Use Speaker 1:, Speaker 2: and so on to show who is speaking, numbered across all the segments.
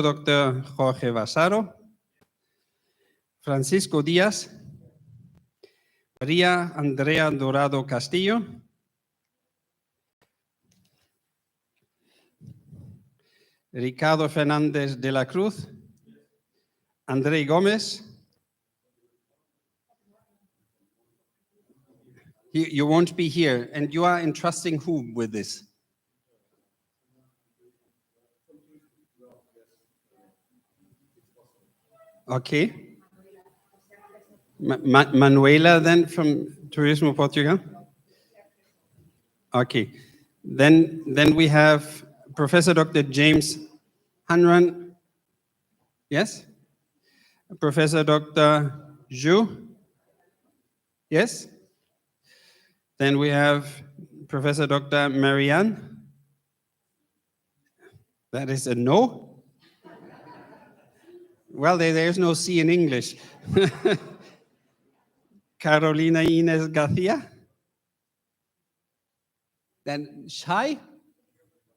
Speaker 1: Dr. Jorge Vasaro, Francisco Díaz, María Andrea Dorado Castillo, Ricardo Fernández de la Cruz, André Gómez. You won't be here, and you are entrusting whom with this? Okay. Manuela then from Turismo Portugal? Okay. Then we have Professor Dr. James Hanran. Yes? Professor Dr. Zhu. Yes? Then we have Professor Dr. Marianne. That is a no. Well, there's no C in English. Carolina Inés Garcia. Then shy?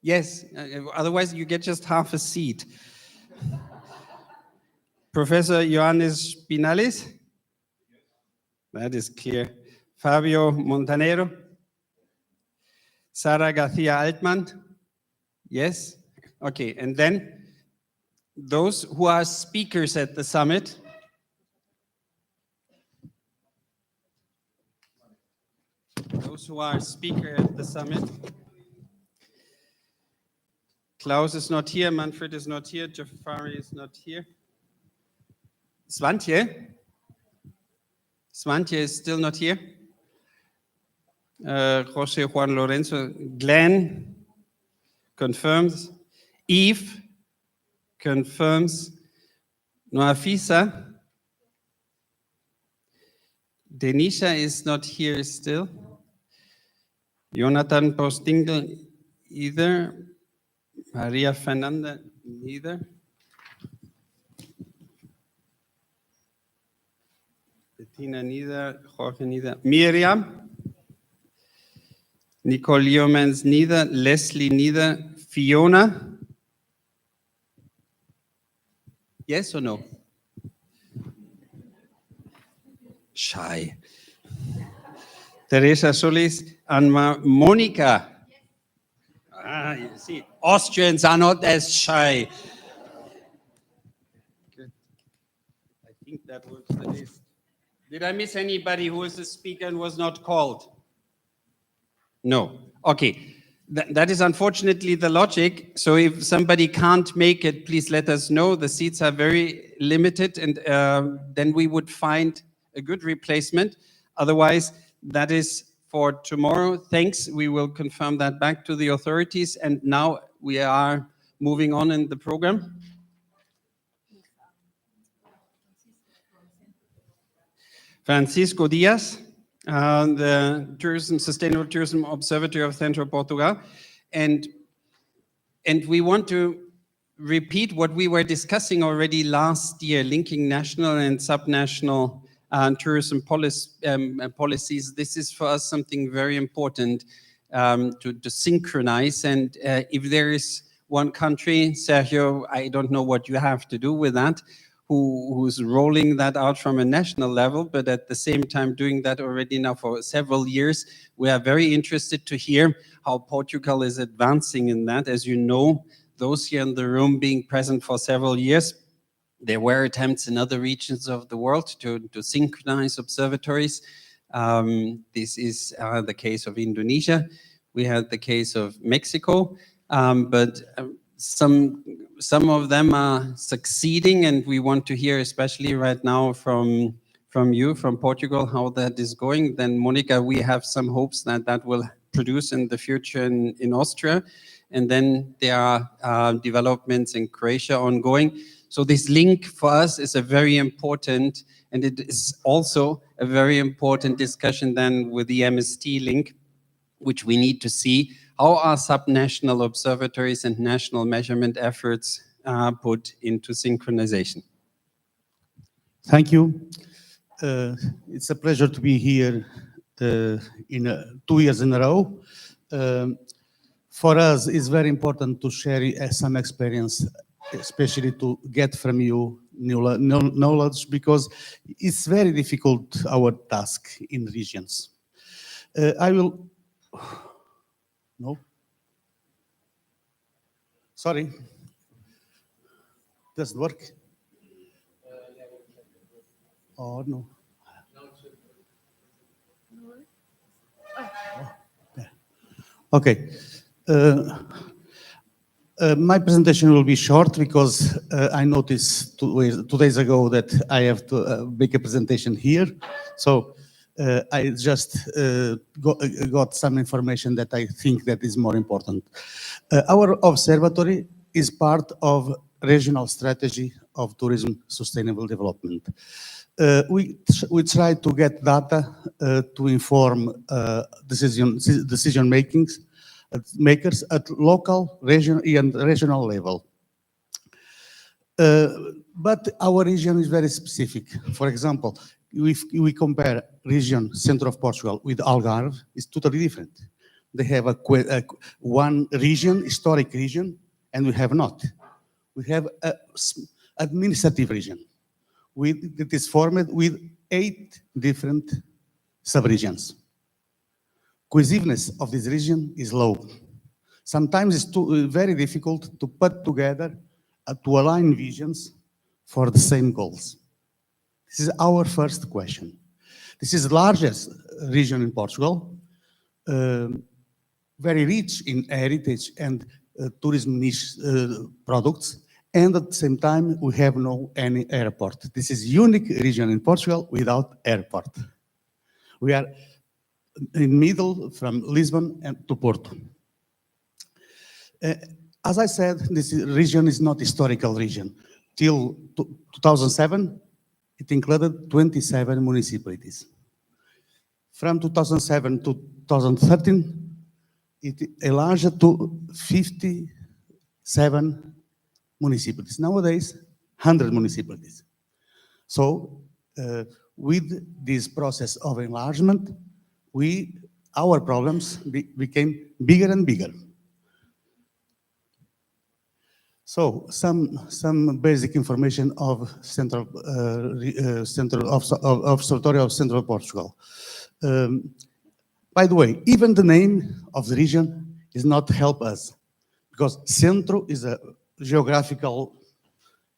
Speaker 1: Yes, otherwise you get just half a seat. Professor Ioannis Spinalis? That is clear. Fabio Montanero? Sara Garcia Altman? Yes? Okay, and then those who are speakers at the summit. Those who are speaker at the summit. Klaus is not here, Manfred is not here, Jafari is not here. Svantje? Svantje is still not here. Jose Juan Lorenzo. Glenn confirms. Eve confirms. Noafisa. Denisha is not here still. Jonathan Postingel either. Maria Fernanda neither. Bettina neither. Jorge neither. Miriam. Nicole Yeomans neither. Leslie neither. Fiona. Yes or no? Shy. Teresa Solis and Monica. Ah, you see, Austrians are not as shy. Good. I think that was the list. Did I miss anybody who is a speaker and was not called? No. Okay. That is unfortunately the logic. So if somebody can't make it, please let us know. The seats are very limited, and then we would find a good replacement. Otherwise, that is for tomorrow. Thanks. We will confirm that back to the authorities. And now we are moving on in the program. Francisco Diaz, the Sustainable Tourism Observatory of Central Portugal. And we want to repeat what we were discussing already last year, linking national and subnational tourism policies. This is for us something very important to synchronize. And if there is one country, Sergio, I don't know what you have to do with that, who's rolling that out from a national level, but at the same time doing that already now for several years. We are very interested to hear how Portugal is advancing in that. As you know, those here in the room being present for several years, there were attempts in other regions of the world to synchronize observatories. This is the case of Indonesia. We had the case of Mexico, but some of them are succeeding, and we want to hear, especially right now from you, from Portugal, how that is going. Then, Monica, we have some hopes that will produce in the future in Austria. And then there are developments in Croatia ongoing. So this link for us is a very important, and it is also a very important discussion then with the MST link, which we need to see how are subnational observatories and national measurement efforts put into synchronization.
Speaker 2: Thank you. It's a pleasure to be here in 2 years in a row. For us, it's very important to share some experience especially to get from you new knowledge, because it's very difficult, our task in regions. I will, no, sorry, doesn't work. Oh, no. Okay. Uh, my presentation will be short because I noticed 2 days ago that I have to make a presentation here. So I just got some information that I think that is more important. Our observatory is part of regional strategy of tourism sustainable development. We try to get data to inform decision makers at local, regional level. But our region is very specific. For example, if we compare region center of Portugal with Algarve, it's totally different. They have one region, historic region, and we have not. We have an administrative region that is formed with 8 different subregions. Cohesiveness of this region is low. Sometimes it's very difficult to put together, to align visions for the same goals. This is our first question. This is the largest region in Portugal, very rich in heritage and tourism niche products, and at the same time, we have no any airport. This is unique region in Portugal without airport. We are in middle from Lisbon and to Porto. As I said, this region is not historical region. Till 2007, it included 27 municipalities. From 2007 to 2013, it enlarged to 57 municipalities. Nowadays, 100 municipalities. So, with this process of enlargement, our problems became bigger and bigger. So, some basic information of Observatory of Central Portugal. By the way, even the name of the region is not help us, because Centro is a geographical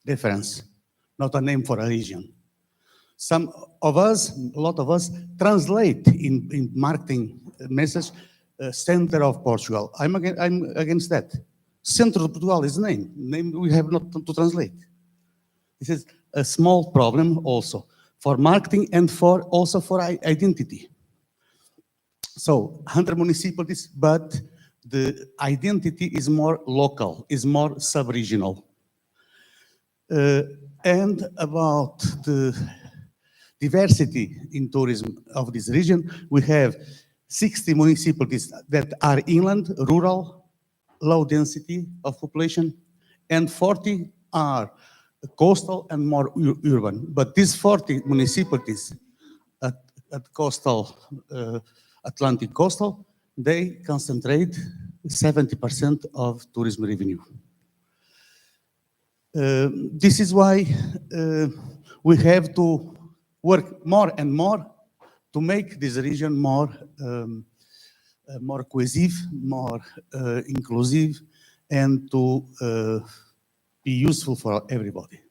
Speaker 2: difference, not a name for a region. Some of us, a lot of us, translate in marketing message, Center of Portugal. I'm against that. Centro de Portugal is the name we have not to translate. This is a small problem also for marketing and also for identity. So 100 municipalities, but the identity is more local, is more sub-regional. And about the diversity in tourism of this region, we have 60 municipalities that are inland, rural, low density of population, and 40 are coastal and more urban. But these 40 municipalities at coastal, Atlantic coastal, they concentrate 70% of tourism revenue. This is why we have to work more and more to make this region more cohesive, more inclusive, and to be useful for everybody.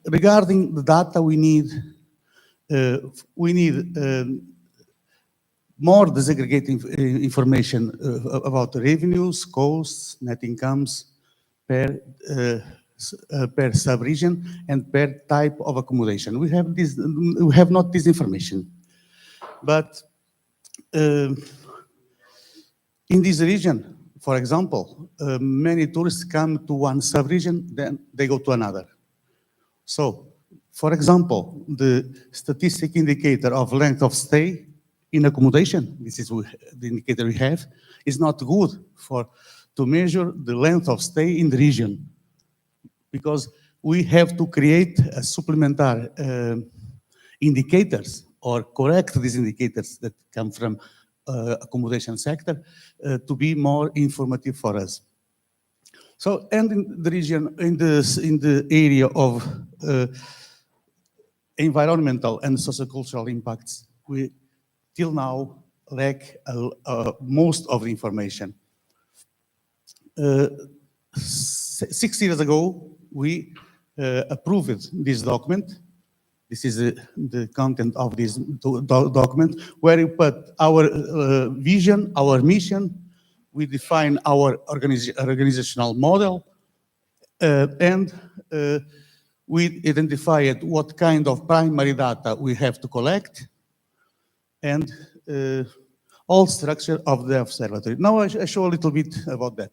Speaker 2: Regarding the data, we need more disaggregated information about the revenues, costs, net incomes per sub-region and per type of accommodation. We have not this information, but in this region, for example, many tourists come to one sub-region, then they go to another. So, for example, the statistic indicator of length of stay in accommodation, this is the indicator we have, is not good to measure the length of stay in the region, because we have to create a supplementary indicators or correct these indicators that come from accommodation sector to be more informative for us. So, and in the region, in the area of environmental and sociocultural impacts, we till now lack most of the information. 6 years ago, we approved this document. This is the content of this document, where we put our vision, our mission, we define our organizational model, and we identified what kind of primary data we have to collect, and all structure of the observatory. Now I show a little bit about that.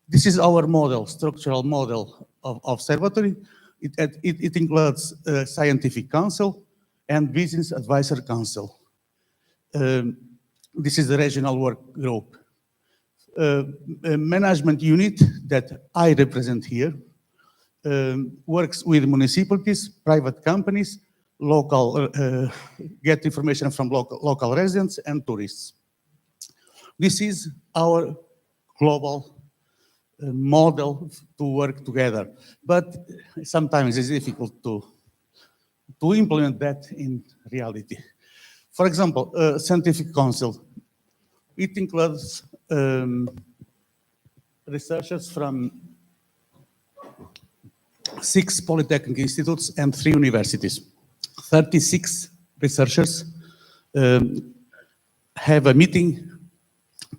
Speaker 2: This is our model, structural model of observatory. It includes scientific council and business advisor council. This is the regional work group. A management unit that I represent here works with municipalities, private companies, local, get information from local residents and tourists. This is our global model to work together, but sometimes it's difficult to implement that in reality. For example, scientific council, it includes researchers from 6 polytechnic institutes and 3 universities. 36 researchers have a meeting,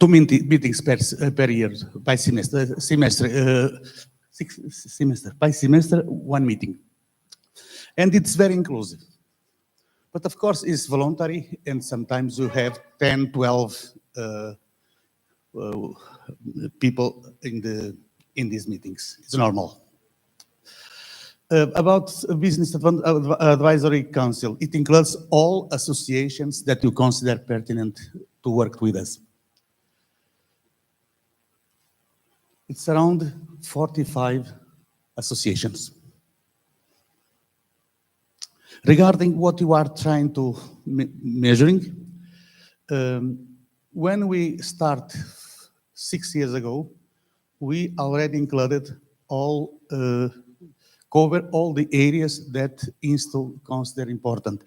Speaker 2: 2 meetings per year, by semester, by semester, 1 meeting. And it's very inclusive. But of course, it's voluntary, and sometimes you have 10, 12 people in these meetings. It's normal. About Business Advisory Council, it includes all associations that you consider pertinent to work with us. It's around 45 associations. Regarding what you are trying to measuring, when we start 6 years ago, we already included all, cover all the areas that INSTO consider important.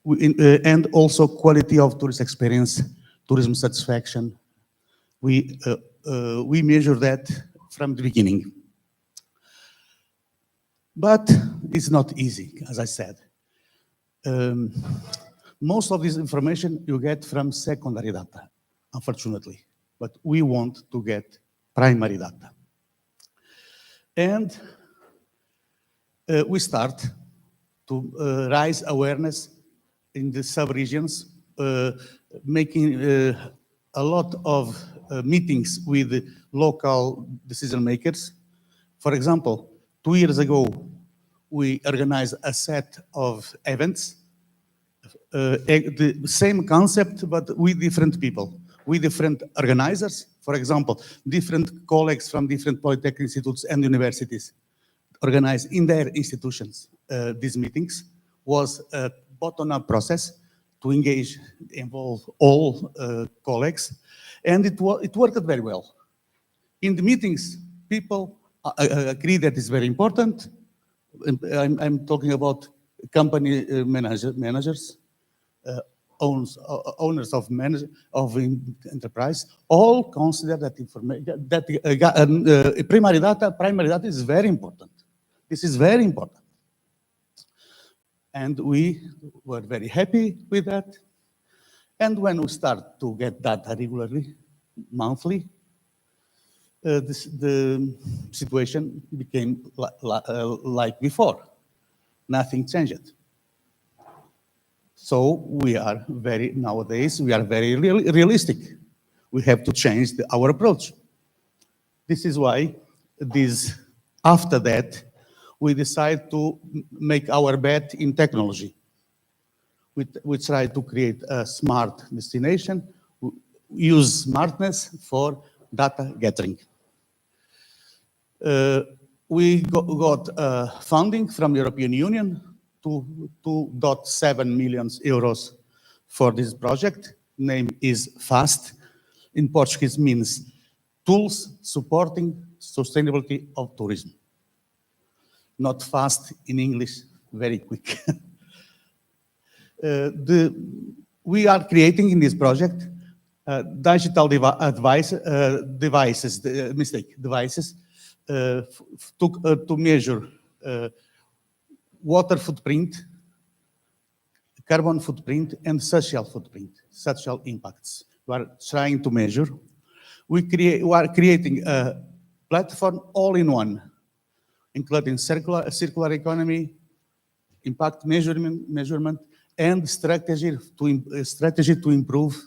Speaker 2: And also quality of tourist experience, tourism satisfaction. We measure that from the beginning. But it's not easy, as I said. Most of this information you get from secondary data, unfortunately, but we want to get primary data. And we start to raise awareness in the sub-regions, making a lot of meetings with local decision makers. For example, 2 years ago, we organized a set of events, the same concept, but with different people, with different organizers. For example, different colleagues from different polytechnic institutes and universities organized in their institutions. These meetings was a bottom-up process to involve all colleagues, and it worked very well. In the meetings, people agree that it's very important. I'm talking about company managers, owners of enterprise, all consider that information, that primary data is very important. This is very important. And we were very happy with that. And when we start to get data regularly, monthly, the situation became like before. Nothing changed. So nowadays, we are very realistic. We have to change our approach. This is why after that, we decide to make our bet in technology. We try to create a smart destination, use smartness for data gathering. We got funding from European Union, 2.7 million euros for this project. Name is FAST. In Portuguese means tools supporting sustainability of tourism. Not fast in English, very quick. We are creating in this project digital devices to measure water footprint, carbon footprint, and social footprint, social impacts. We are trying to measure. We are creating a platform all in one, including circular economy, impact measurement, and strategy to improve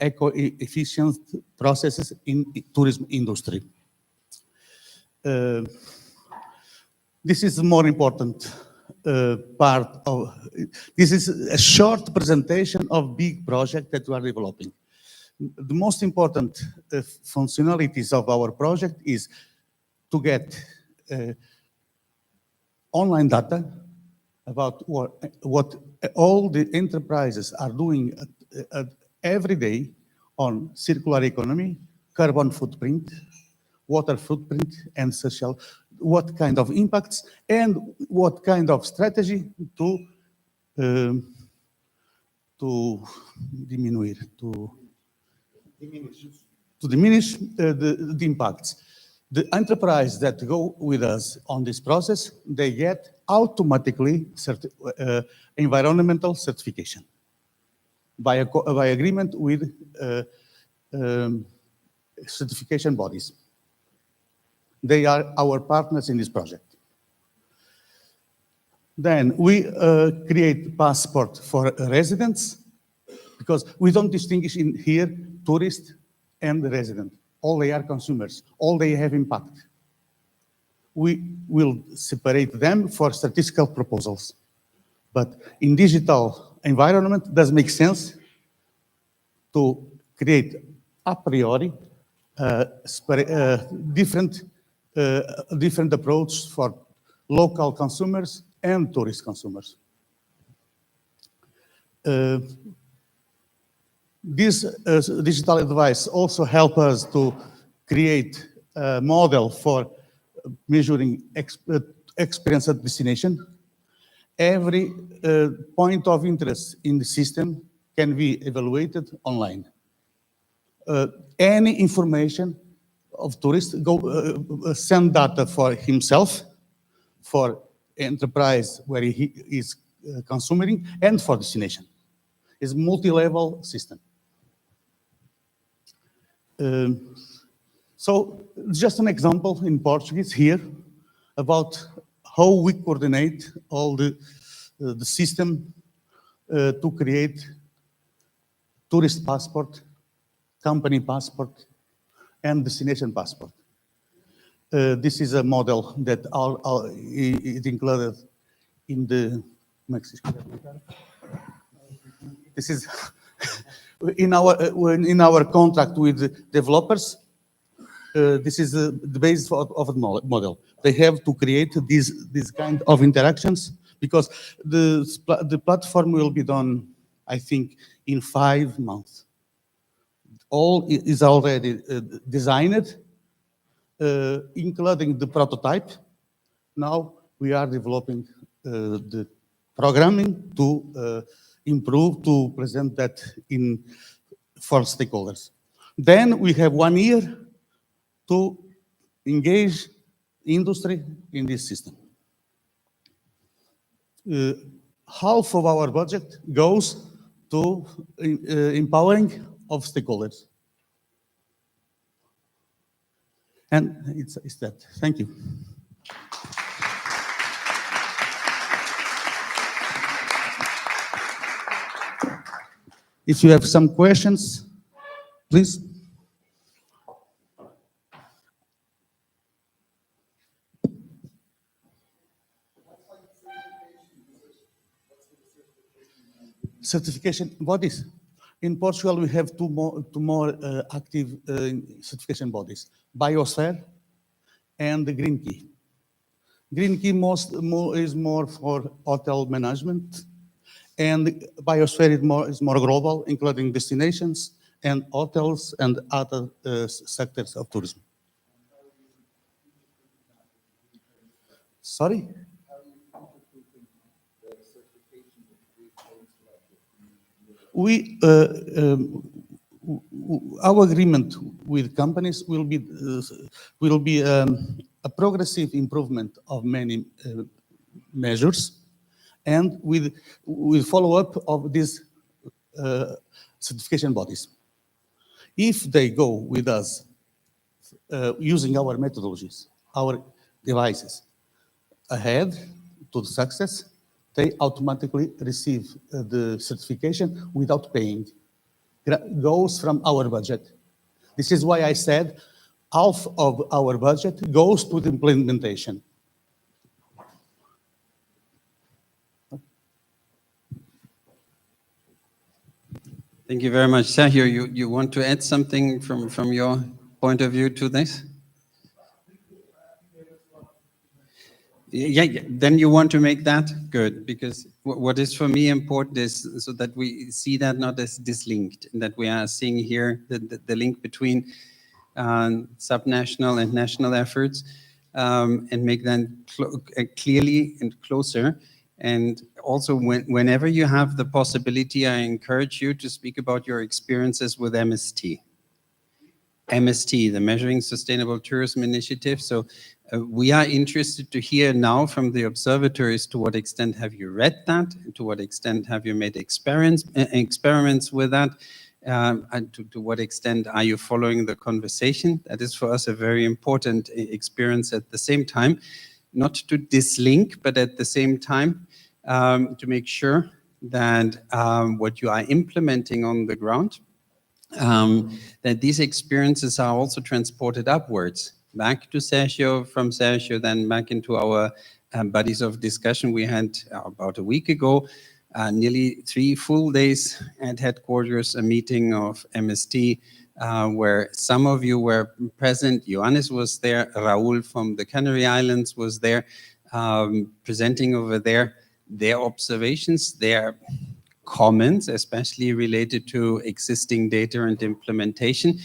Speaker 2: eco-efficient processes in tourism industry. This is the more important part of, this is a short presentation of big project that we are developing. The most important functionalities of our project is to get online data about what all the enterprises are doing every day on circular economy, carbon footprint, water footprint, and social, what kind of impacts, and what kind of strategy to diminish the impacts. The enterprise that go with us on this process, they get automatically environmental certification by agreement with certification bodies. They are our partners in this project. Then we create passport for residents, because we don't distinguish in here tourist and resident. All they are consumers, all they have impact. We will separate them for statistical proposals. But in digital environment, it does make sense to create a priori different approach for local consumers and tourist consumers. This digital device also help us to create a model for measuring experience at destination. Every point of interest in the system can be evaluated online. Any information of tourists send data for himself, for enterprise where he is consuming, and for destination. It's a multi-level system. So just an example in Portuguese here about how we coordinate all the system to create tourist passport, company passport, and destination passport. This is a model that it included in the this is in our contract with developers. This is the basis of a model. They have to create these kind of interactions because the platform will be done, I think, in 5 months. All is already designed, including the prototype. Now we are developing the programming to improve, to present that for stakeholders. Then we have 1 year to engage industry in this system. Half of our budget goes to empowering of stakeholders. And it's that. Thank you. If you have some questions, please. Certification bodies. In Portugal, we have two more active certification bodies: Biosphere and the Green Key. Green Key is more for hotel management, and Biosphere is more global, including destinations and hotels and other sectors of tourism. Sorry? We, our agreement with companies will be a progressive improvement of many measures, and with follow-up of these certification bodies. If they go with us using our methodologies, our devices, ahead to the success, they automatically receive the certification without paying. It goes from our budget. This is why I said half of our budget goes to the implementation.
Speaker 1: Thank you very much. Sergio, you want to add something from your point of view to this? Yeah, then you want to make that good, because what is for me important is so that we see that not as dislinked, and that we are seeing here the link between subnational and national efforts, and make them clearly and closer. And also, whenever you have the possibility, I encourage you to speak about your experiences with MST. MST, the Measuring Sustainable Tourism Initiative. So we are interested to hear now from the observatories, to what extent have you read that? And to what extent have you made experiments with that? And to what extent are you following the conversation? That is for us a very important experience at the same time, not to dislink, but at the same time to make sure that what you are implementing on the ground, that these experiences are also transported upwards, back to Sergio, from Sergio, then back into our bodies of discussion we had about a week ago, nearly 3 full days at headquarters, a meeting of MST, where some of you were present. Johannes was there, Raul from the Canary Islands was there, presenting over there their observations, their comments, especially related to existing data and implementation.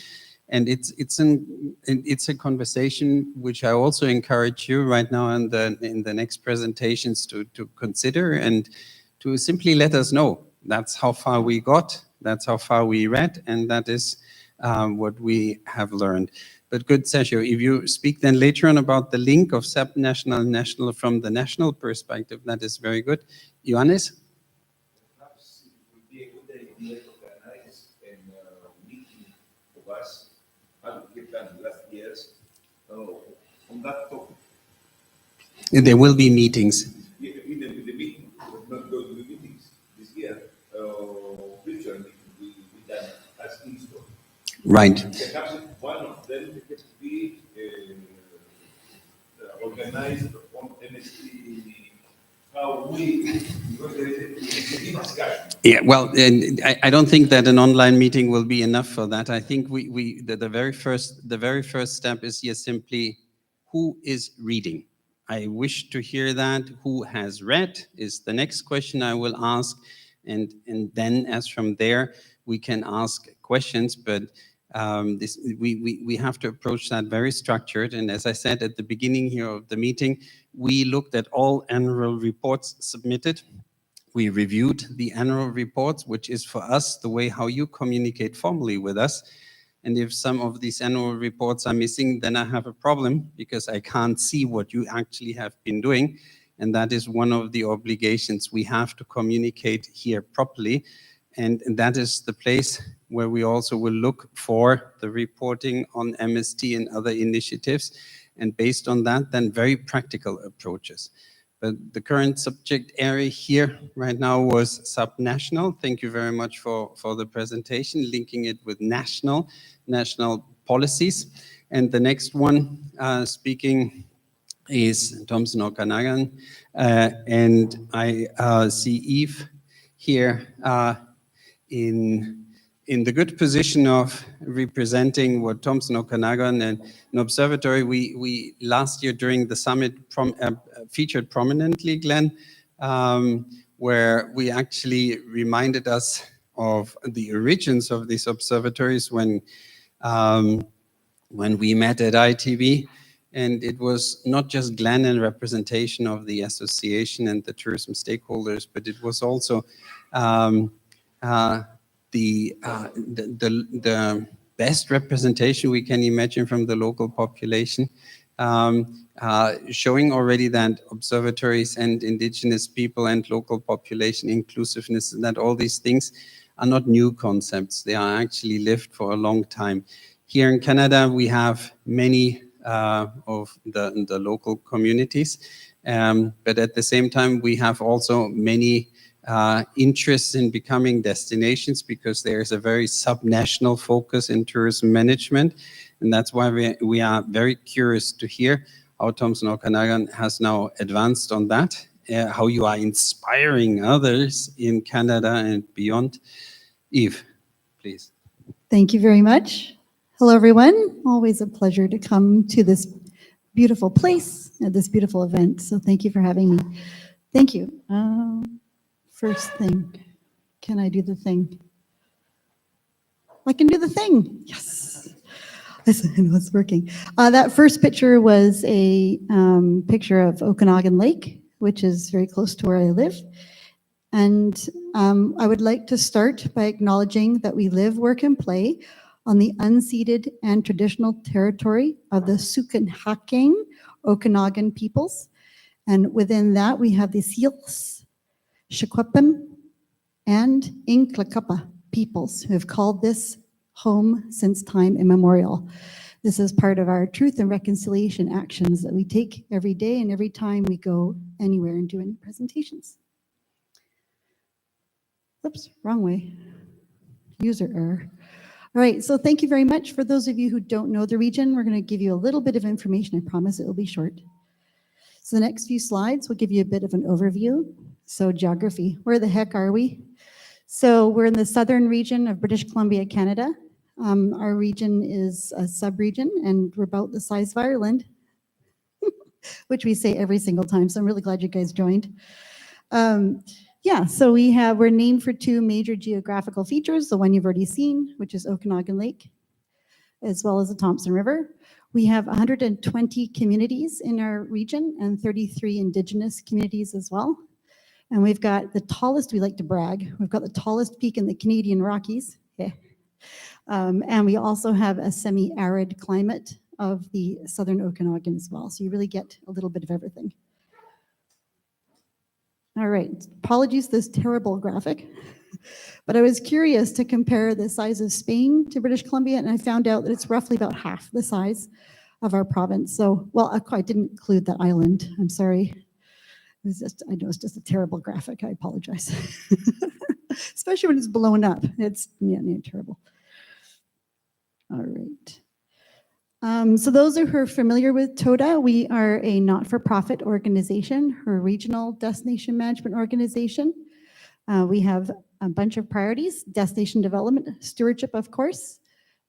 Speaker 1: And it's a conversation which I also encourage you right now in the next presentations to consider, and to simply let us know. That's how far we got, that's how far we read, and that is what we have learned. But good, Sergio, if you speak then later on about the link of subnational and national from the national perspective, that is very good. Johannes?
Speaker 3: Perhaps it would be a good idea to organize a meeting of us, as we have done in last years, on that topic.
Speaker 1: There will be meetings.
Speaker 3: Even with the meeting, we're not going to the meetings this year. Future meeting we done as INSTO.
Speaker 1: Right.
Speaker 3: Perhaps one of them has to be organized on MST. How we, because there is a discussion.
Speaker 1: Yeah, well, and I don't think that an online meeting will be enough for that. I think the very first step is here simply, who is reading? I wish to hear that. Who has read is the next question I will ask, and then as from there we can ask questions. But we have to approach that very structured. And as I said at the beginning here of the meeting, we looked at all annual reports submitted. We reviewed the annual reports, which is for us the way how you communicate formally with us. And if some of these annual reports are missing, then I have a problem, because I can't see what you actually have been doing. And that is one of the obligations we have, to communicate here properly. And that is the place where we also will look for the reporting on MST and other initiatives. And based on that, then very practical approaches. But the current subject area here right now was subnational. Thank you very much for the presentation, linking it with national policies. And the next one speaking is Thompson Okanagan. And I see Eve here in the good position of representing what Thompson Okanagan and an observatory we last year during the summit featured prominently, Glenn, where we actually reminded us of the origins of these observatories when we met at ITV. And it was not just Glenn in representation of the association and the tourism stakeholders, but it was also the best representation we can imagine from the local population, showing already that observatories and indigenous people and local population inclusiveness, that all these things are not new concepts. They are actually lived for a long time. Here in Canada, we have many of the local communities, but at the same time, we have also many interests in becoming destinations, because there is a very subnational focus in tourism management. And that's why we are very curious to hear how Thompson Okanagan has now advanced on that, how you are inspiring others in Canada and beyond. Eve, please.
Speaker 4: Thank you very much. Hello, everyone. Always a pleasure to come to this beautiful place at this beautiful event. So thank you for having me. Thank you. First thing, can I do the thing? I can do the thing. Yes. I know it's working. That first picture was a picture of Okanagan Lake, which is very close to where I live. And I would like to start by acknowledging that we live, work, and play on the unceded and traditional territory of the Sukanhaking Okanagan peoples. And within that, we have the Seals, Shakwapim, and Inklakapa peoples who have called this home since time immemorial. This is part of our truth and reconciliation actions that we take every day and every time we go anywhere and do any presentations. Oops, wrong way. User error. All right, so thank you very much. For those of you who don't know the region, we're going to give you a little bit of information. I promise it will be short. So the next few slides will give you a bit of an overview. So geography, where the heck are we? So we're in the southern region of British Columbia, Canada. Our region is a sub-region, and we're about the size of Ireland, which we say every single time. So I'm really glad you guys joined. Yeah, so we're named for two major geographical features, the one you've already seen, which is Okanagan Lake, as well as the Thompson River. We have 120 communities in our region and 33 Indigenous communities as well. And we've got the tallest, we like to brag, we've got the tallest peak in the Canadian Rockies. Yeah. And we also have a semi-arid climate of the southern Okanagan as well. So you really get a little bit of everything. All right, apologies for this terrible graphic, but I was curious to compare the size of Spain to British Columbia, and I found out that it's roughly about half the size of our province. So, well, I didn't include that island. I'm sorry. I know it's just a terrible graphic. I apologize. Especially when it's blown up. It's terrible. All right. So those who are familiar with TODA, we are a not-for-profit organization, or a regional destination management organization. We have a bunch of priorities: destination development, stewardship, of course,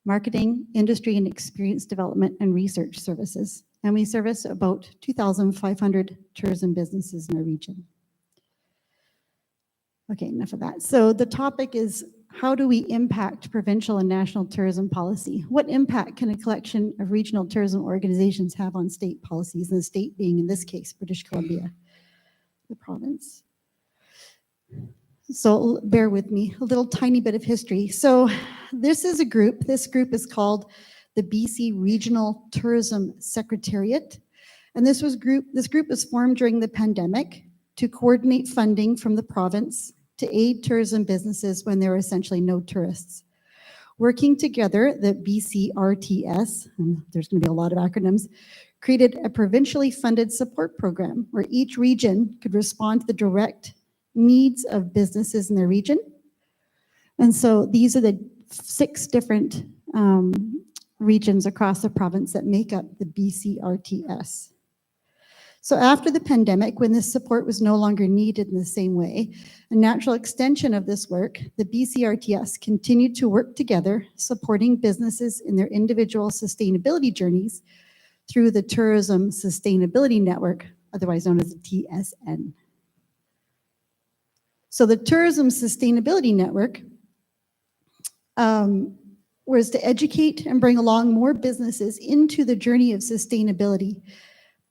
Speaker 4: marketing, industry and experience development, and research services. And we service about 2,500 tourism businesses in our region. Okay, enough of that. So the topic is, how do we impact provincial and national tourism policy? What impact can a collection of regional tourism organizations have on state policies, and the state being, in this case, British Columbia, the province? So bear with me, a little tiny bit of history. So this is a group. This group is called the BC Regional Tourism Secretariat. And this group was formed during the pandemic to coordinate funding from the province to aid tourism businesses when there were essentially no tourists. Working together, the BCRTS, and there's going to be a lot of acronyms, created a provincially funded support program where each region could respond to the direct needs of businesses in their region. And so these are the 6 different regions across the province that make up the BCRTS. So after the pandemic, when this support was no longer needed in the same way, a natural extension of this work, the BCRTS continued to work together, supporting businesses in their individual sustainability journeys through the Tourism Sustainability Network, otherwise known as the TSN. So the Tourism Sustainability Network was to educate and bring along more businesses into the journey of sustainability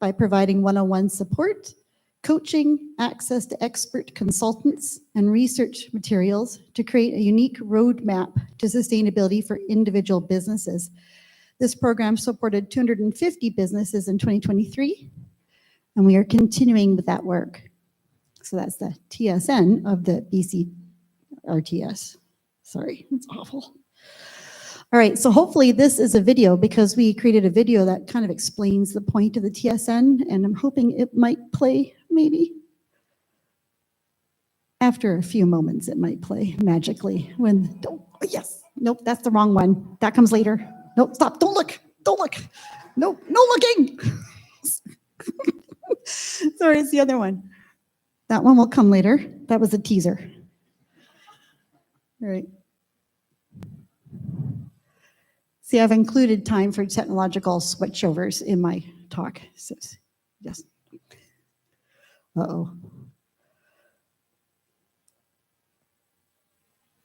Speaker 4: by providing one-on-one support, coaching, access to expert consultants, and research materials to create a unique roadmap to sustainability for individual businesses. This program supported 250 businesses in 2023, and we are continuing with that work. So that's the TSN of the BC RTS. Sorry, it's awful. All right, so hopefully this is a video because we created a video that kind of explains the point of the TSN, and I'm hoping it might play maybe. After a few moments, it might play magically when, oh, yes, nope, that's the wrong one. That comes later. Nope, stop, don't look, Nope, no looking. Sorry, it's the other one. That one will come later. That was a teaser. All right. See, I've included time for technological switchovers in my talk. So, yes. Uh-oh.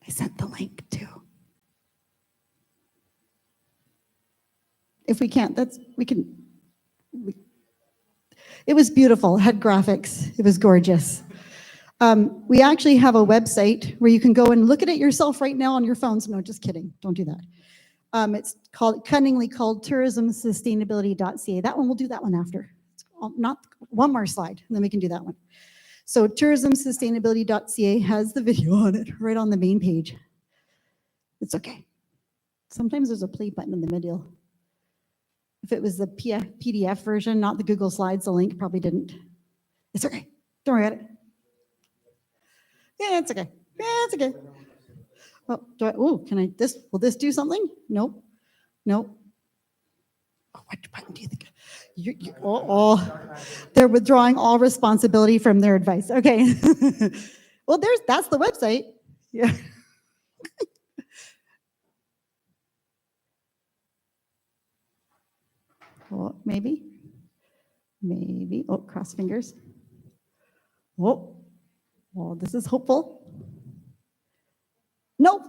Speaker 4: I sent the link too. If we can't, we can. It was beautiful, it had graphics, it was gorgeous. We actually have a website where you can go and look at it yourself right now on your phones. No, just kidding, don't do that. It's cunningly called tourismsustainability.ca. That one, we'll do that one after. Not one more slide, and then we can do that one. So tourismsustainability.ca has the video on it, right on the main page. It's okay. Sometimes there's a play button in the middle. If it was the PDF version, not the Google Slides, the link probably didn't. It's okay. Don't worry about it. Yeah, it's okay. Yeah, it's okay. Oh, can I, will this do something? Nope. Nope. Oh, what button do you think? They're withdrawing all responsibility from their advice. Okay. Well, that's the website. Yeah. Well, maybe. Oh, cross fingers. Oh, well, this is hopeful. Nope.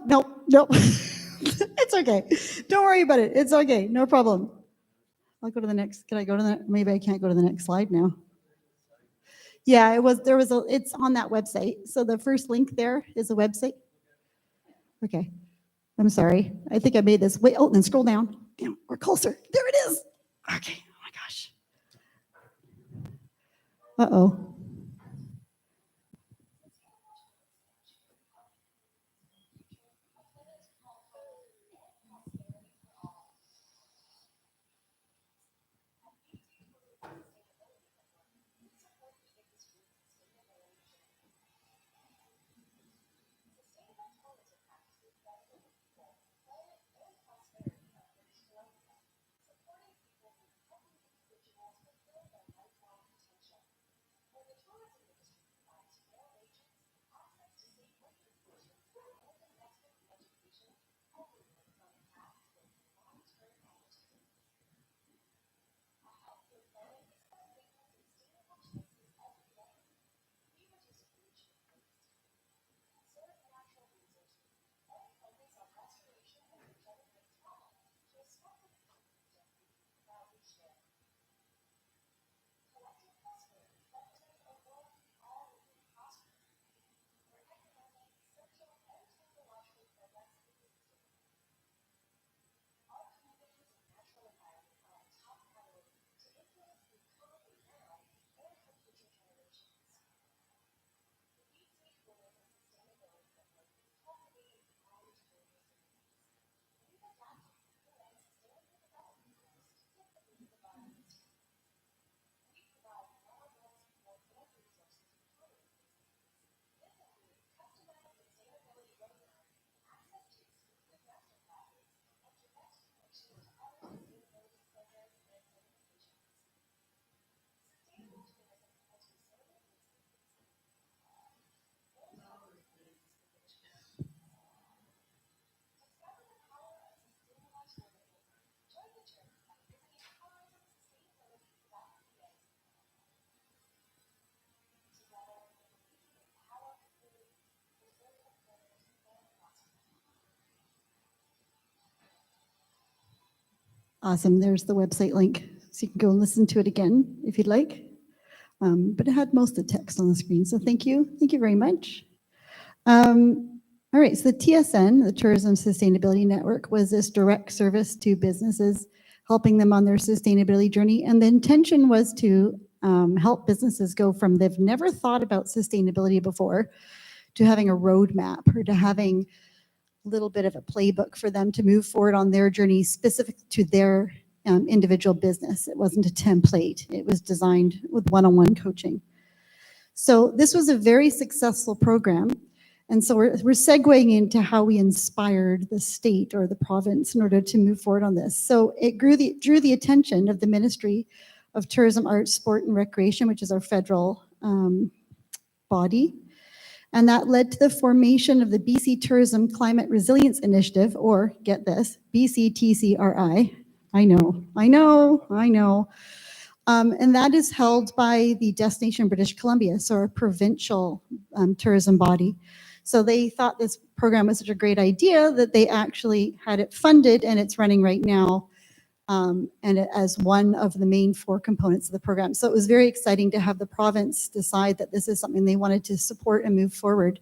Speaker 4: It's okay. Don't worry about it. It's okay. No problem. I'll go to the next. Can I go to the, maybe I can't go to the next slide now. Yeah, it's on that website. So the first link there is a website. Okay. I'm sorry. I think I made this. Wait, then scroll down. Damn, we're closer. There it is. Okay. Oh my gosh. Uh-oh. Awesome. There's the website link. So you can go and listen to it again if you'd like. But it had most of the text on the screen. So thank you. Thank you very much. All right. So the TSN, the Tourism Sustainability Network, was this direct service to businesses, helping them on their sustainability journey. And the intention was to help businesses go from they've never thought about sustainability before to having a roadmap or to having a little bit of a playbook for them to move forward on their journey specific to their individual business. It wasn't a template. It was designed with one-on-one coaching. So this was a very successful program. And so we're segueing into how we inspired the state or the province in order to move forward on this. So it drew the attention of the Ministry of Tourism, Arts, Sport and Recreation, which is our federal body. And that led to the formation of the BC Tourism Climate Resilience Initiative, or get this, BCTCRI. I know. And that is held by the Destination British Columbia, so our provincial tourism body. So they thought this program was such a great idea that they actually had it funded, and it's running right now, as one of the main 4 components of the program. So it was very exciting to have the province decide that this is something they wanted to support and move forward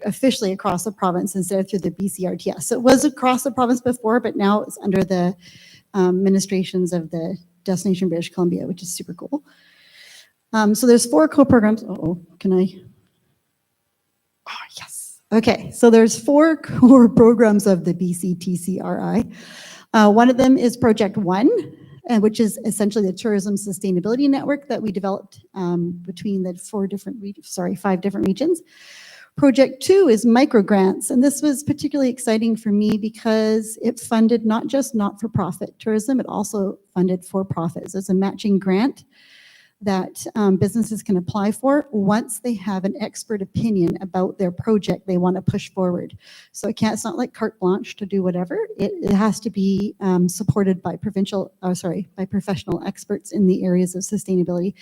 Speaker 4: officially across the province instead of through the BCRTS. So it was across the province before, but now it's under the administrations of the Destination British Columbia, which is super cool. So there's 4 co-programs. Can I? Oh, yes. Okay, so there's 4 core programs of the BCTCRI. One of them is Project One, which is essentially the Tourism Sustainability Network that we developed between the 5 different regions. Project 2 is microgrants, and this was particularly exciting for me because it funded not just not-for-profit tourism, it also funded for-profits. It's a matching grant that businesses can apply for once they have an expert opinion about their project they want to push forward. So it's not like carte blanche to do whatever. It has to be supported by by professional experts in the areas of sustainability,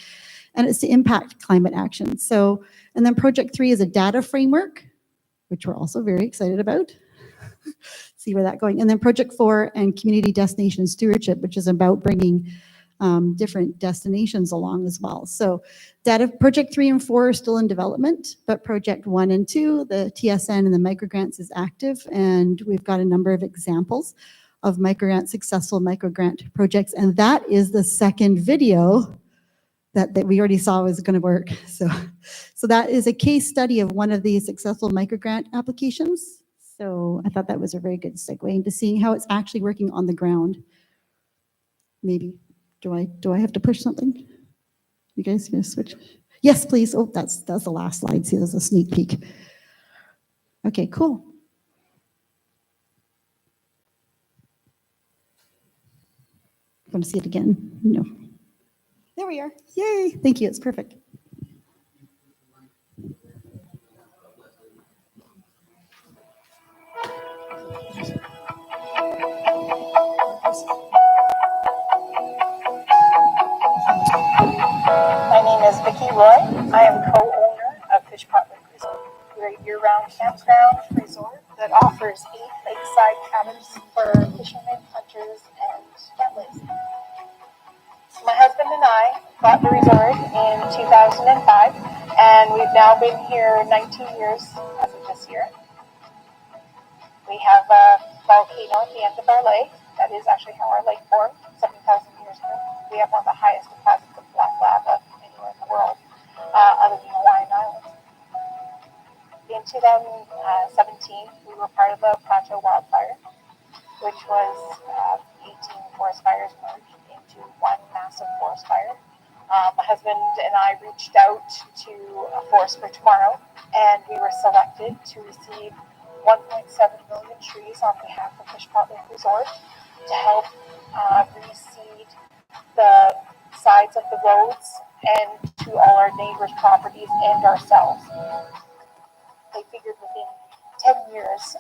Speaker 4: and it's to impact climate action. So, and then Project 3 is a data framework, which we're also very excited about. See where that's going. And then Project 4 and Community Destination Stewardship, which is about bringing different destinations along as well. So Project 3 and 4 are still in development, but Project 1 and 2, the TSN and the microgrants, is active, and we've got a number of examples of successful microgrant projects, and that is the second video that we already saw was going to work. So that is a case study of one of these successful microgrant applications. So I thought that was a very good segue into seeing how it's actually working on the ground. Maybe. Do I have to push something? You guys gonna switch? Yes, please. Oh, that's the last slide. See, there's a sneak peek. Okay, cool. Want to see it again? No. There we are. Yay! Thank you. It's perfect.
Speaker 5: My name is Vicki Roy. I am co-owner of Fish Pot Lake Resort. We're a year-round campground resort that offers 8 lakeside cabins for fishermen, hunters, and families. So my husband and I bought the resort in 2005, and we've now been here 19 years as of this year. We have a volcano at the end of our lake. That is actually how our lake formed 7,000 years ago. We have one of the highest deposits of black lava anywhere in the world, other than Hawaiian Islands. In 2017, we were part of the Pronto wildfire, which was 18 forest fires merged into one massive forest fire. My husband and I reached out to Forest for Tomorrow, and we were selected to receive 1.7 million trees on behalf of Fish Pot Lake Resort to help reseed the sides of the roads and to all our neighbors' properties and ourselves. They figured within 10 years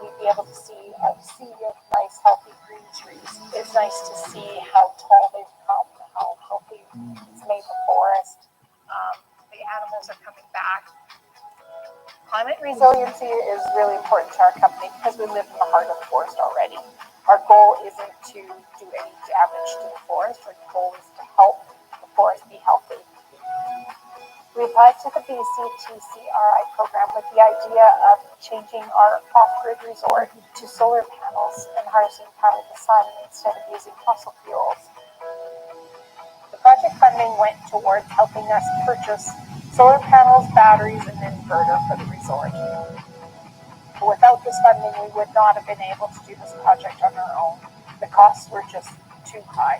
Speaker 5: we'd be able to see a sea of nice, healthy green trees. It's nice to see how tall they've come, how healthy it's made the forest. The animals are coming back. Climate resiliency is really important to our company because we live in the heart of the forest already. Our goal isn't to do any damage to the forest. Our goal is to help the forest be healthy. We applied to the BC TCRI program with the idea of changing our off-grid resort to solar panels and harnessing power of the sun instead of using fossil fuels. The project funding went towards helping us purchase solar panels, batteries, and an inverter for the resort. But without this funding, we would not have been able to do this project on our own. The costs were just too high.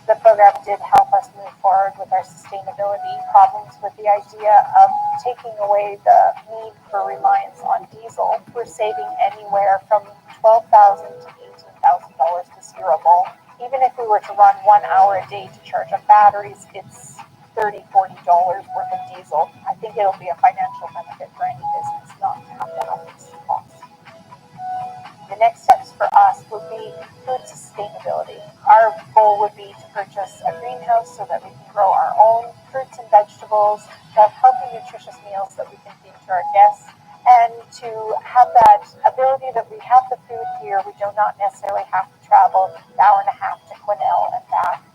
Speaker 5: The program did help us move forward with our sustainability problems with the idea of taking away the need for reliance on diesel. We're saving anywhere from $12,000 to $18,000 this year alone. Even if we were to run 1 hour a day to charge up batteries, it's $30, $40 worth of diesel. I think it'll be a financial benefit for any business not to have these costs. The next steps for us would be food sustainability. Our goal would be to purchase a greenhouse so that we can grow our own fruits and vegetables, to have healthy, nutritious meals that we can feed to our guests, and to have that ability that we have the food here. We do not necessarily have to travel an hour and a half to Quesnel and back.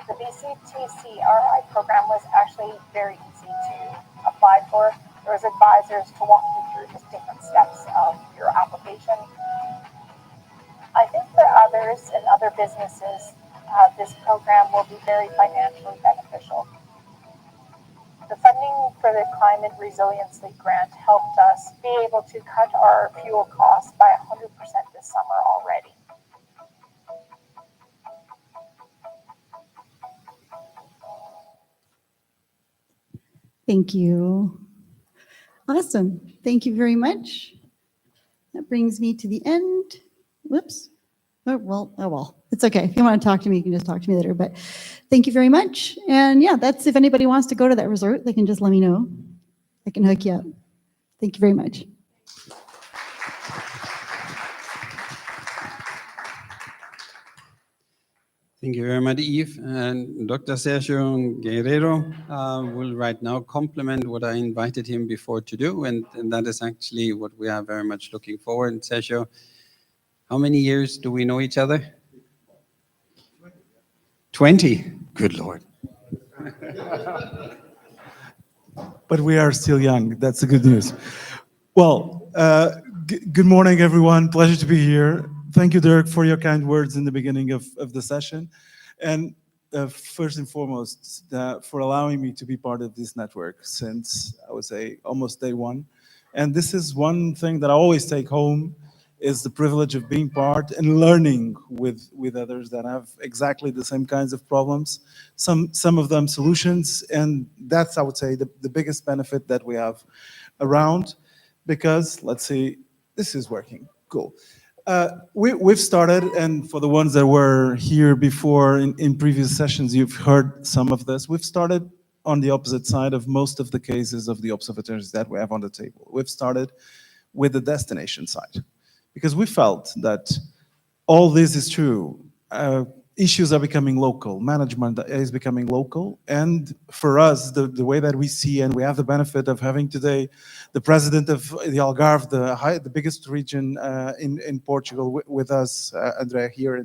Speaker 5: The BCTCRI program was actually very easy to apply for. There was advisors to walk you through just different steps of your application. I think for others and other businesses, this program will be very financially beneficial. The funding for the Climate Resiliency Grant helped us be able to cut our fuel costs by 100% this summer already.
Speaker 4: Thank you. Awesome. Thank you very much. That brings me to the end. Whoops. Oh, well, it's okay. If you want to talk to me, you can just talk to me later, but thank you very much. And yeah, that's, if anybody wants to go to that resort, they can just let me know. I can hook you up. Thank you very much.
Speaker 1: Thank you very much, Eve. And Dr. Sergio Guerrero will right now complement what I invited him before to do, and that is actually what we are very much looking forward. And Sergio, how many years do we know each other? 20. Good Lord.
Speaker 6: But we are still young. That's the good news. Well, good morning, everyone. Pleasure to be here. Thank you, Dirk, for your kind words in the beginning of the session. And first and foremost, for allowing me to be part of this network since, I would say, almost day one. And this is one thing that I always take home, is the privilege of being part and learning with others that have exactly the same kinds of problems, some of them solutions. And that's, I would say, the biggest benefit that we have around, because let's see, this is working, cool. We've started, and for the ones that were here before in previous sessions, you've heard some of this. We've started on the opposite side of most of the cases of the observatories that we have on the table. We've started with the destination side, because we felt that all this is true. Issues are becoming local, management is becoming local, and for us, the way that we see, and we have the benefit of having today the president of the Algarve, the biggest region in Portugal, with us, Andrea here,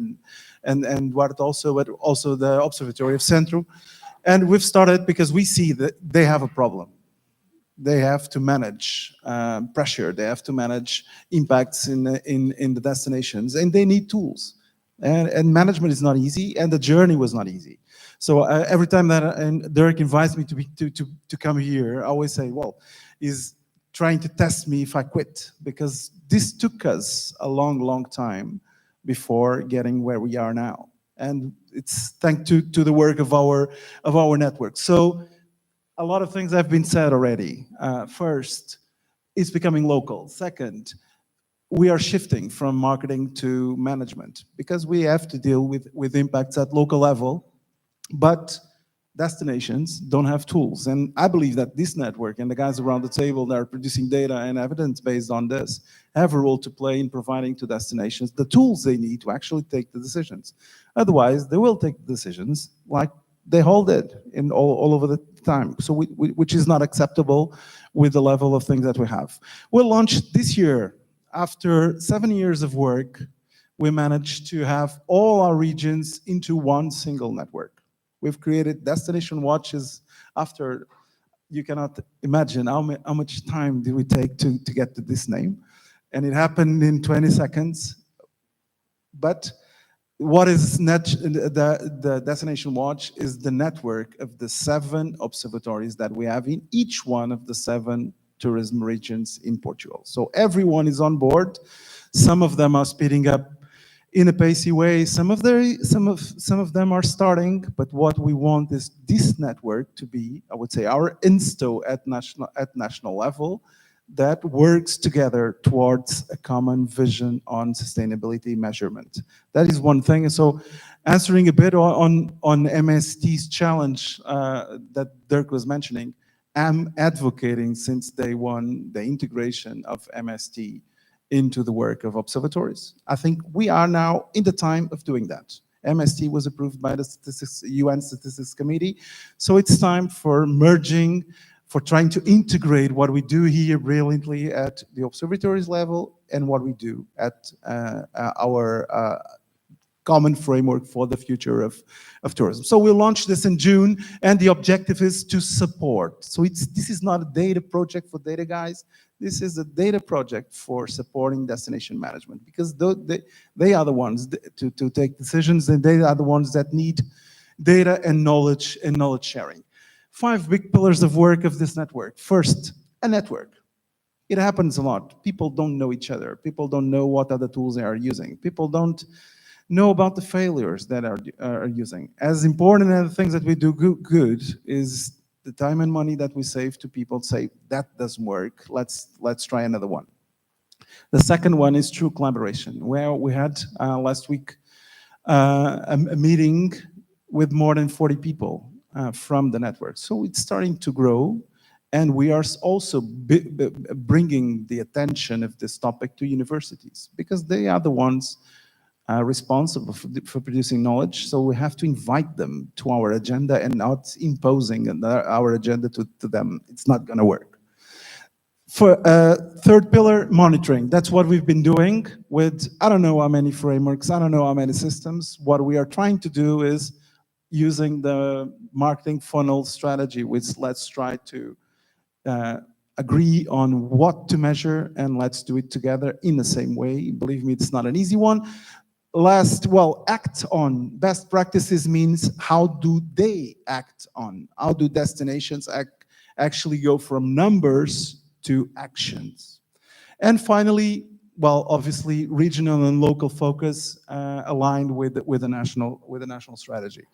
Speaker 6: and Duarte also, but also the Observatory of Centro. And we've started because we see that they have a problem. They have to manage pressure, they have to manage impacts in the destinations, and they need tools. And management is not easy, and the journey was not easy. So every time that Dirk invites me to come here, I always say, well, he's trying to test me if I quit, because this took us a long time before getting where we are now. And it's thanks to the work of our network. So a lot of things have been said already. First, it's becoming local. Second, we are shifting from marketing to management, because we have to deal with impacts at local level, but destinations don't have tools. And I believe that this network and the guys around the table that are producing data and evidence based on this have a role to play in providing to destinations the tools they need to actually take the decisions. Otherwise, they will take the decisions like they all did in all over the time. So which is not acceptable with the level of things that we have. We'll launch this year after 7 years of work, we managed to have all our regions into one single network. We've created destination watches after, you cannot imagine how much time did we take to get to this name. And it happened in 20 seconds. But what is the Destination Watch is the network of the 7 observatories that we have in each one of the 7 tourism regions in Portugal. So everyone is on board. Some of them are speeding up in a pacey way. Some of them are starting, but what we want is this network to be, I would say, our INSTO at national level, that works together towards a common vision on sustainability measurement. That is one thing. So answering a bit on MST's challenge that Dirk was mentioning, I'm advocating since day one the integration of MST into the work of observatories. I think we are now in the time of doing that. MST was approved by the UN Statistics Committee, so it's time for merging, for trying to integrate what we do here brilliantly at the observatories level and what we do at our common framework for the future of tourism. So we'll launch this in June, and the objective is to support. So this is not a data project for data guys. This is a data project for supporting destination management, because they are the ones to take decisions, and they are the ones that need data and knowledge sharing. 5 big pillars of work of this network. First, a network. It happens a lot. People don't know each other. People don't know what other tools they are using. People don't know about the failures that are using. As important as the things that we do good is the time and money that we save to people say, that doesn't work, let's try another one. The second one is true collaboration, where we had last week a meeting with more than 40 people from the network. So it's starting to grow, and we are also bringing the attention of this topic to universities, because they are the ones responsible for producing knowledge. So we have to invite them to our agenda and not imposing our agenda to them. It's not going to work. For third pillar, monitoring. That's what we've been doing with, I don't know how many frameworks, I don't know how many systems. What we are trying to do is using the marketing funnel strategy, which let's try to agree on what to measure, and let's do it together in the same way. Believe me, it's not an easy one. Last, well, act on. Best practices means how do they act on? How do destinations actually go from numbers to actions? And finally, well, obviously, regional and local focus aligned with the national strategy.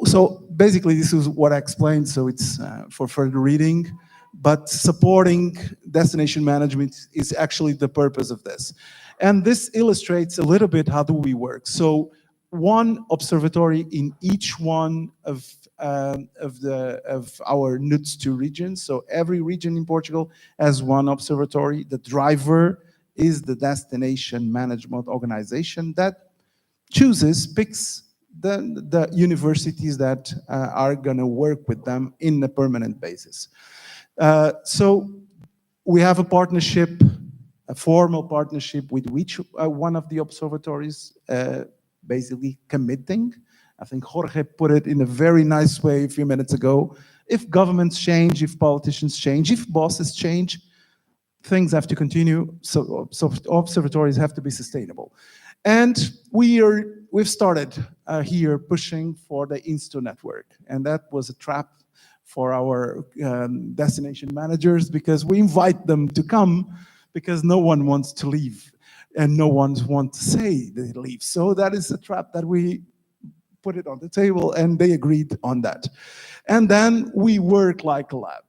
Speaker 6: So basically, this is what I explained, so it's for further reading, but supporting destination management is actually the purpose of this. And this illustrates a little bit how do we work. So one observatory in each one of our NUTS2 regions. So every region in Portugal has one observatory. The driver is the destination management organization that picks the universities that are going to work with them in a permanent basis. So we have a partnership, a formal partnership with each one of the observatories, basically committing. I think Jorge put it in a very nice way a few minutes ago. If governments change, if politicians change, if bosses change, things have to continue. So observatories have to be sustainable. And we've started here pushing for the INSTO network. And that was a trap for our destination managers, because we invite them to come, because no one wants to leave and no one wants to say they leave. So that is a trap that we put it on the table, and they agreed on that. And then we work like a lab.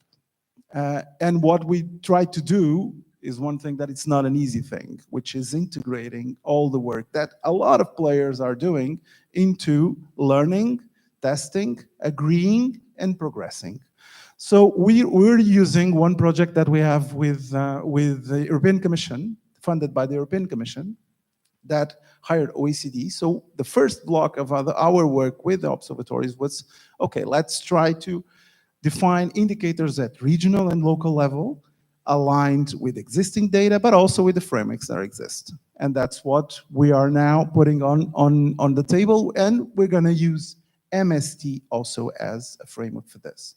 Speaker 6: And what we try to do is one thing that it's not an easy thing, which is integrating all the work that a lot of players are doing into learning, testing, agreeing, and progressing. So we're using one project that we have with the European Commission, funded by the European Commission, that hired OECD. So the first block of our work with the observatories was, okay, let's try to define indicators at regional and local level, aligned with existing data, but also with the frameworks that exist. And that's what we are now putting on the table, and we're going to use MST also as a framework for this.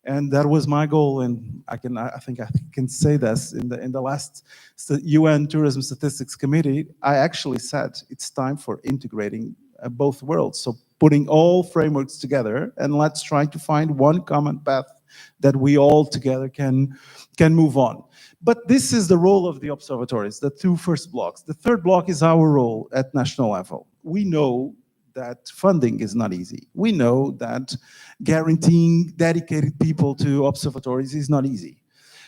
Speaker 6: And that was my goal, and I think I can say this in the last UN Tourism Statistics Committee. I actually said it's time for integrating both worlds. So putting all frameworks together, and let's try to find one common path that we all together can move on. But this is the role of the observatories, the two first blocks. The third block is our role at national level. We know that funding is not easy. We know that guaranteeing dedicated people to observatories is not easy.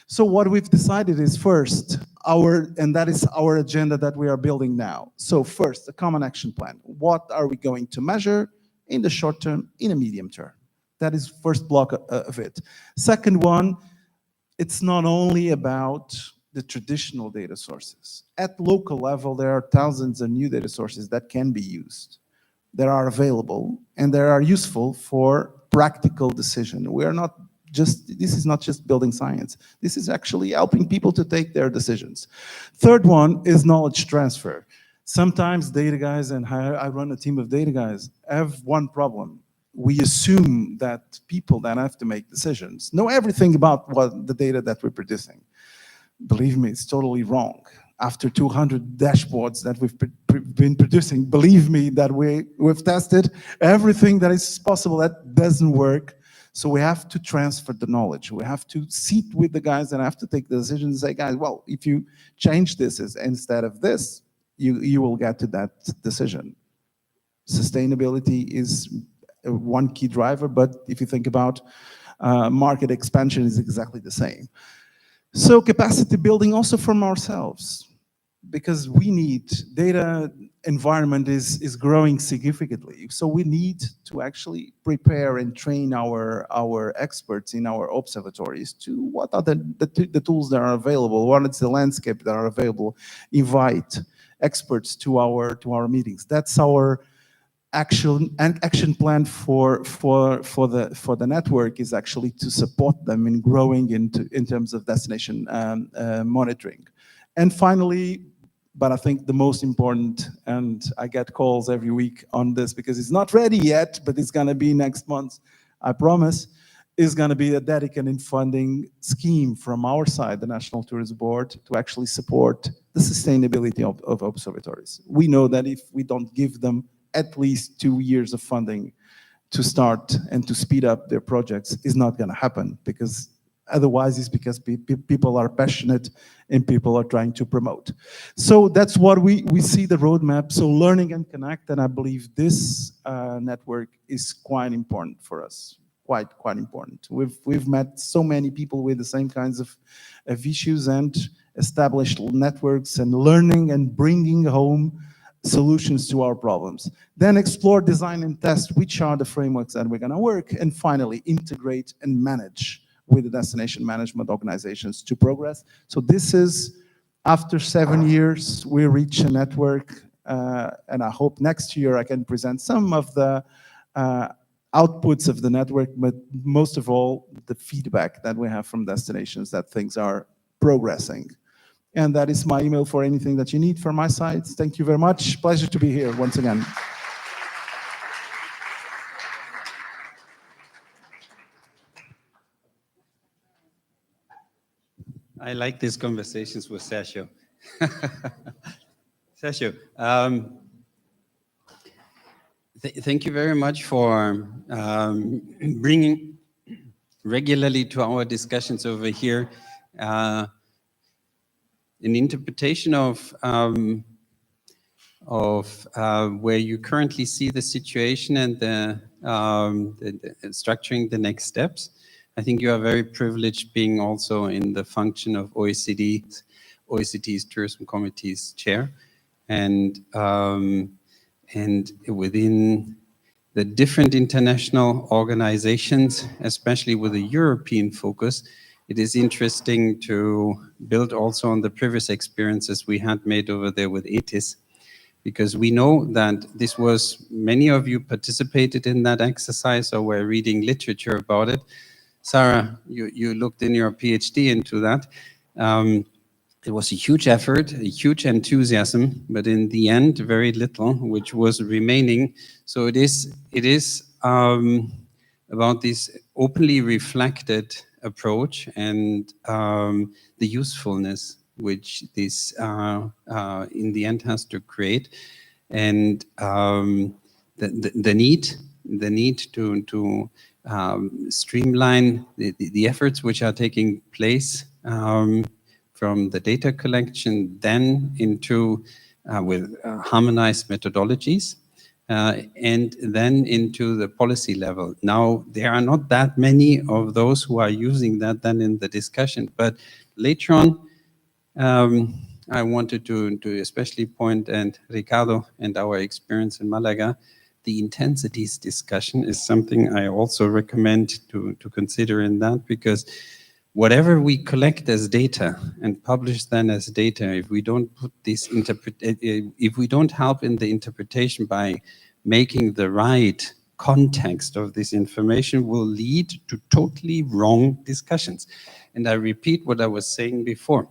Speaker 6: So what we've decided is first, and that is our agenda that we are building now. So first, a common action plan. What are we going to measure in the short term, in a medium term? That is first block of it. Second one, it's not only about the traditional data sources. At local level, there are thousands of new data sources that can be used, that are available, and that are useful for practical decision. This is not just building science. This is actually helping people to take their decisions. Third one is knowledge transfer. Sometimes data guys, and I run a team of data guys, have one problem. We assume that people that have to make decisions know everything about what the data that we're producing. Believe me, it's totally wrong. After 200 dashboards that we've been producing, believe me that we've tested everything that is possible that doesn't work. So we have to transfer the knowledge. We have to sit with the guys that have to take the decision and say, guys, well, if you change this instead of this, you will get to that decision. Sustainability is one key driver, but if you think about market expansion, is exactly the same. So capacity building also from ourselves, because we need data environment is growing significantly. So we need to actually prepare and train our experts in our observatories to what are the tools that are available, what is the landscape that are available, invite experts to our meetings. That's our action plan for the network, is actually to support them in growing in terms of destination monitoring. And finally, but I think the most important, and I get calls every week on this because it's not ready yet, but it's going to be next month, I promise, is going to be a dedicated funding scheme from our side, the National Tourism Board, to actually support the sustainability of observatories. We know that if we don't give them at least 2 years of funding to start and to speed up their projects, is not going to happen, because otherwise it's because people are passionate and people are trying to promote. So that's what we see the roadmap. So learning and connect, and I believe this network is quite important for us, quite important. We've met so many people with the same kinds of issues and established networks and learning and bringing home solutions to our problems. Then explore, design, and test which are the frameworks that we're going to work, and finally integrate and manage with the destination management organizations to progress. So this is, after 7 years, we reach a network, and I hope next year I can present some of the outputs of the network, but most of all, the feedback that we have from destinations that things are progressing. And that is my email for anything that you need from my side. Thank you very much. Pleasure to be here once again.
Speaker 1: I like these conversations with Sergio. Sergio, thank you very much for bringing regularly to our discussions over here an interpretation of where you currently see the situation and the structuring the next steps. I think you are very privileged being also in the function of OECD's Tourism Committee's chair, and within the different international organizations, especially with a European focus, it is interesting to build also on the previous experiences we had made over there with ETIS, because we know that this was, many of you participated in that exercise or were reading literature about it. Sarah, you looked in your PhD into that. It was a huge effort, a huge enthusiasm, but in the end, very little, which was remaining. So it is about this openly reflected approach and the usefulness which this in the end has to create, and the need to streamline the efforts which are taking place from the data collection then into with harmonized methodologies and then into the policy level. Now, there are not that many of those who are using that then in the discussion, but later on, I wanted to especially point, and Ricardo and our experience in Malaga, the intensities discussion is something I also recommend to consider in that, because whatever we collect as data and publish then as data, if we don't put this if we don't help in the interpretation by making the right context of this information, will lead to totally wrong discussions. And I repeat what I was saying before.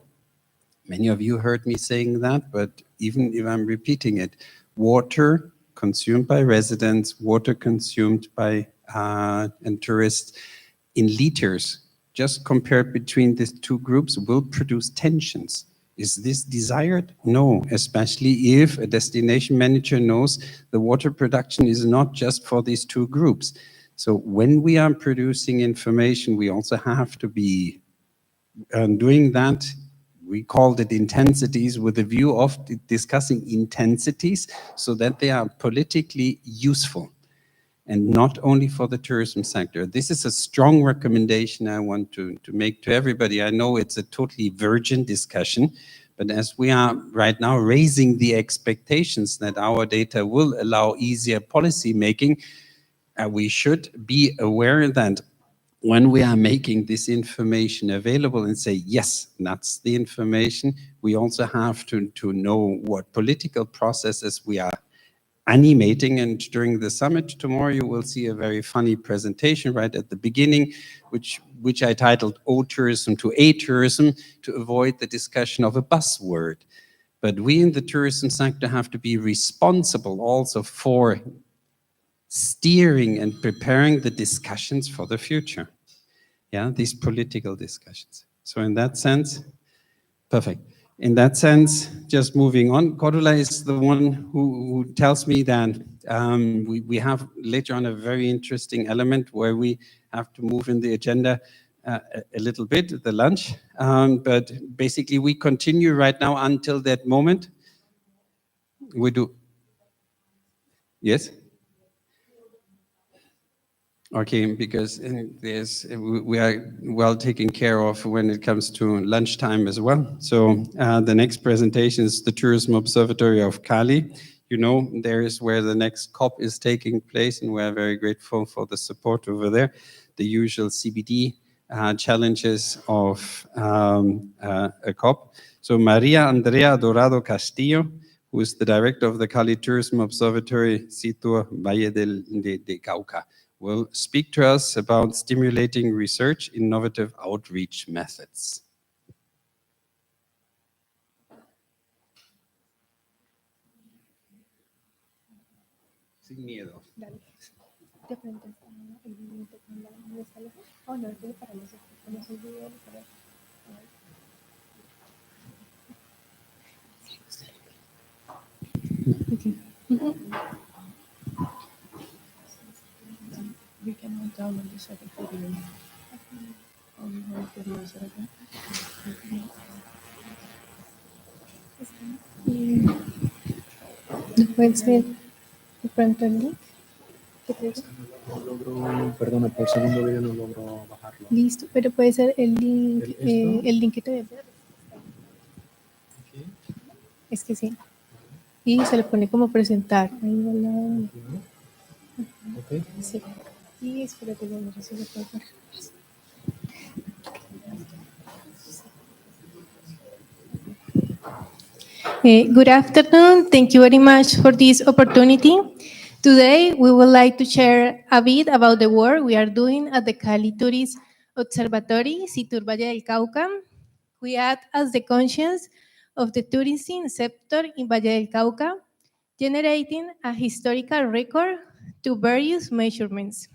Speaker 1: Many of you heard me saying that, but even if I'm repeating it, water consumed by residents, water consumed by and tourists in liters, just compared between these two groups, will produce tensions. Is this desired? No, especially if a destination manager knows the water production is not just for these two groups. So when we are producing information, we also have to be doing that. We called it intensities with a view of discussing intensities so that they are politically useful and not only for the tourism sector. This is a strong recommendation I want to make to everybody. I know it's a totally virgin discussion, but as we are right now raising the expectations that our data will allow easier policy making, we should be aware that when we are making this information available and say, yes, that's the information, we also have to know what political processes we are animating. And during the summit tomorrow, you will see a very funny presentation right at the beginning, which I titled "O Tourism to A Tourism," to avoid the discussion of a buzzword. But we in the tourism sector have to be responsible also for steering and preparing the discussions for the future. Yeah, these political discussions. So in that sense, perfect. In that sense, just moving on, Cordula is the one who tells me that we have later on a very interesting element where we have to move in the agenda a little bit, the lunch. But basically, we continue right now until that moment. We do. Yes? Okay, because we are well taken care of when it comes to lunchtime as well. So the next presentation is the Tourism Observatory of Cali. You know, there is where the next COP is taking place, and we're very grateful for the support over there. The usual CBD challenges of a COP. So Maria Andrea Dorado Castillo, who is the director of the Cali Tourism Observatory, Sitio Valle de Cauca, will speak to us about stimulating research, innovative outreach methods. Sin miedo.
Speaker 5: Dale. De frente está el límite con la instalación. Oh, no, es para nosotros. Como soy video, para... We cannot download the second video. ¿No puedes ver de pronto el link? ¿Qué te digo?
Speaker 7: No logro, perdona, por el segundo video no logro bajarlo.
Speaker 5: Listo, pero puede ser el link, el link que te voy a enviar.
Speaker 7: Aquí.
Speaker 5: Es que sí. Y se le pone como presentar. Ahí va la...
Speaker 7: Ok.
Speaker 5: Sí. Y espérate, vamos a ver si se puede ver. Good afternoon. Thank you very much for this opportunity. Today, we would like to share a bit about the work we are doing at the Cali Tourist Observatory, Sitio Valle del Cauca,
Speaker 8: We act as the conscience of the tourism sector in Valle del Cauca, generating a historical record to various measurements.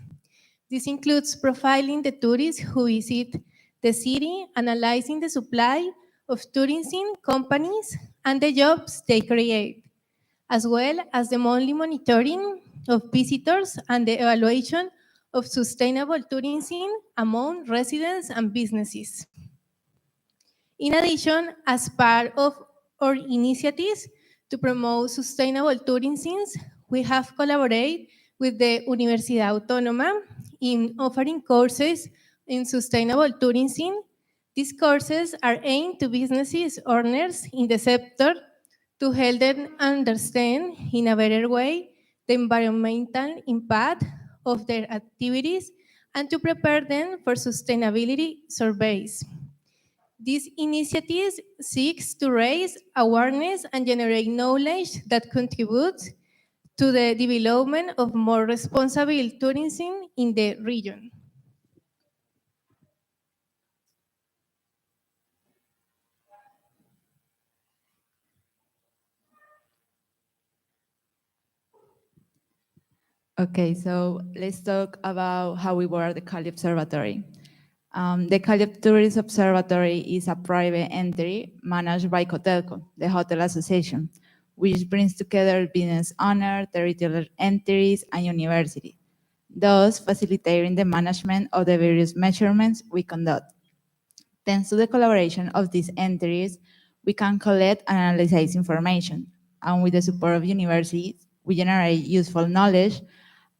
Speaker 8: This includes profiling the tourists who visit the city, analyzing the supply of tourism companies and the jobs they create, as well as the monthly monitoring of visitors and the evaluation of sustainable tourism among residents and businesses. In addition, as part of our initiatives to promote sustainable tourism, we have collaborated with the Universidad Autónoma in offering courses in sustainable tourism. These courses are aimed to businesses owners in the sector to help them understand in a better way the environmental impact of their activities and to prepare them for sustainability surveys. This initiative seeks to raise awareness and generate knowledge that contributes to the development of more responsible tourism in the region.
Speaker 9: Okay, so let's talk about how we work at the Cali Observatory. The Cali Tourist Observatory is a private entity managed by Cotelco, the Hotel Association, which brings together business owners, territorial entities, and universities, thus facilitating the management of the various measurements we conduct. Thanks to the collaboration of these entities, we can collect and analyze information, and with the support of universities, we generate useful knowledge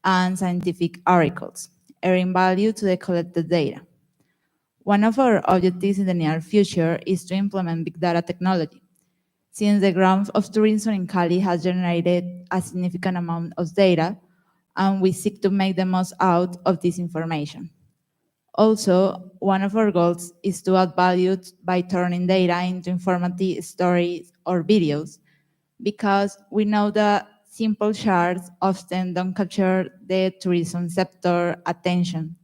Speaker 9: and scientific articles, adding value to the collected data. One of our objectives in the near future is to implement big data technology, since the growth of tourism in Cali has generated a significant amount of data, and we seek to make the most out of this information. Also, one of our goals is to add value by turning data into informative stories or videos, because we know that simple charts often don't capture the tourism sector attention.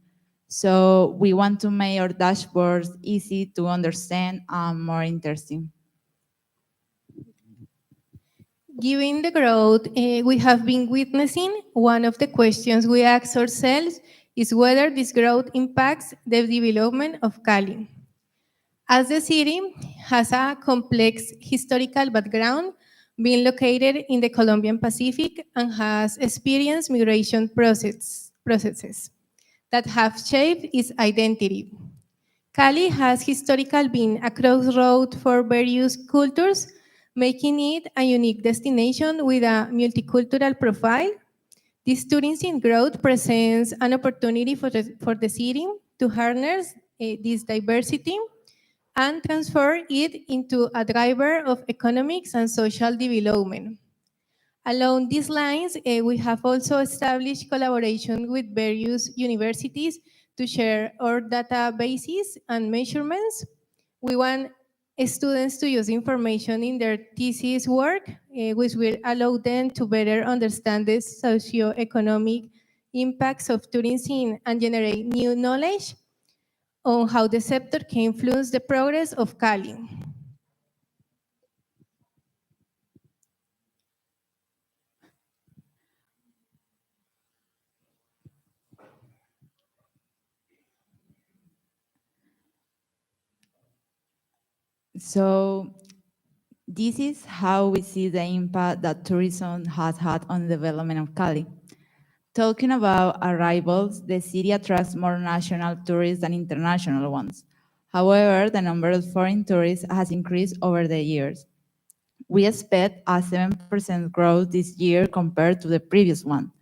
Speaker 9: So we want to make our dashboards easy to understand and more interesting.
Speaker 8: Given the growth we have been witnessing, one of the questions we ask ourselves is whether this growth impacts the development of Cali. As the city has a complex historical background, being located in the Colombian Pacific and has experienced migration processes that have shaped its identity. Cali has historically been a crossroad for various cultures, making it a unique destination with a multicultural profile. This tourism growth presents an opportunity for the city to harness this diversity and transfer it into a driver of economics and social development. Along these lines, we have also established collaboration with various universities to share our databases and measurements. We want students to use information in their thesis work, which will allow them to better understand the socioeconomic impacts of tourism and generate new knowledge on how the sector can influence the progress of Cali.
Speaker 9: So this is how we see the impact that tourism has had on the development of Cali. Talking about arrivals, the city attracts more national tourists than international ones. However, the number of foreign tourists has increased over the years. We expect a 7% growth this year compared to the previous one,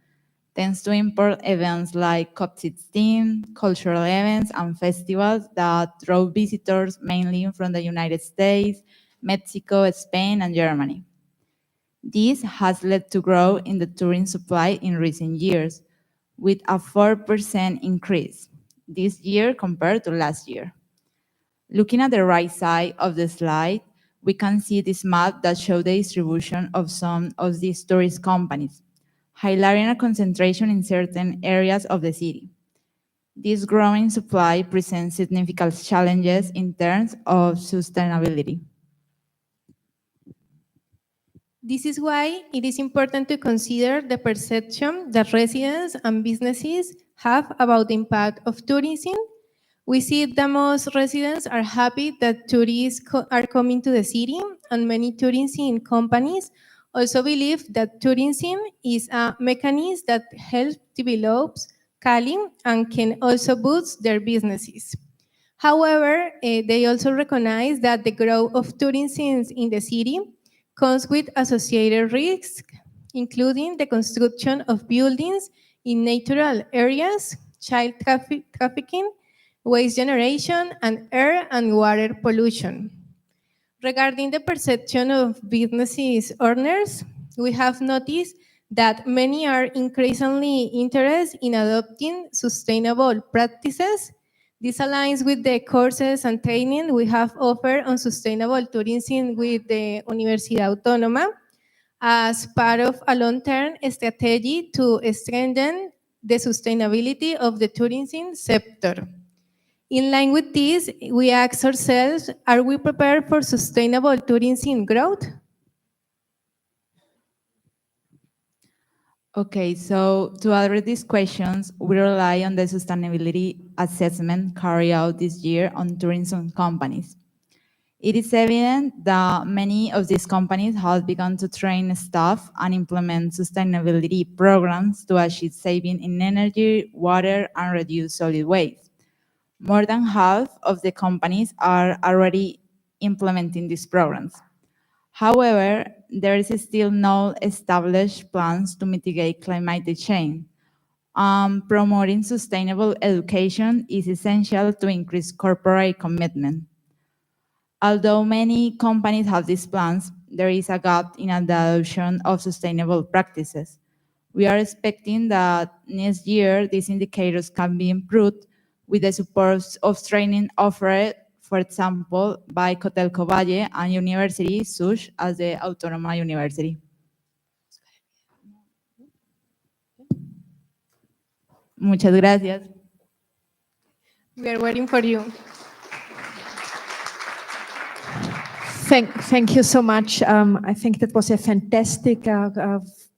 Speaker 9: thanks to import events like COP16, cultural events, and festivals that draw visitors mainly from the United States, Mexico, Spain, and Germany. This has led to growth in the tourism supply in recent years, with a 4% increase this year compared to last year. Looking at the right side of the slide, we can see this map that shows the distribution of some of these tourist companies, highlighting a concentration in certain areas of the city. This growing supply presents significant challenges in terms of sustainability.
Speaker 8: This is why it is important to consider the perception that residents and businesses have about the impact of tourism. We see that most residents are happy that tourists are coming to the city, and many tourism companies also believe that tourism is a mechanism that helps develop Cali and can also boost their businesses. However, they also recognize that the growth of tourism in the city comes with associated risks, including the construction of buildings in natural areas, child trafficking, waste generation, and air and water pollution. Regarding the perception of businesses owners, we have noticed that many are increasingly interested in adopting sustainable practices. This aligns with the courses and training we have offered on sustainable tourism with the Universidad Autónoma as part of a long-term strategy to strengthen the sustainability of the tourism sector. In line with this, we ask ourselves, are we prepared for sustainable tourism growth?
Speaker 9: Okay, so to address these questions, we rely on the sustainability assessment carried out this year on tourism companies. It is evident that many of these companies have begun to train staff and implement sustainability programs to achieve saving in energy, water, and reduce solid waste. More than half of the companies are already implementing these programs. However, there is still no established plans to mitigate climate change. Promoting sustainable education is essential to increase corporate commitment. Although many companies have these plans, there is a gap in the adoption of sustainable practices. We are expecting that next year these indicators can be improved with the support of training offered, for example, by Cotelco Valle and universities such as the Autónoma University. Muchas gracias.
Speaker 8: We are waiting for you.
Speaker 10: Thank you so much. I think that was a fantastic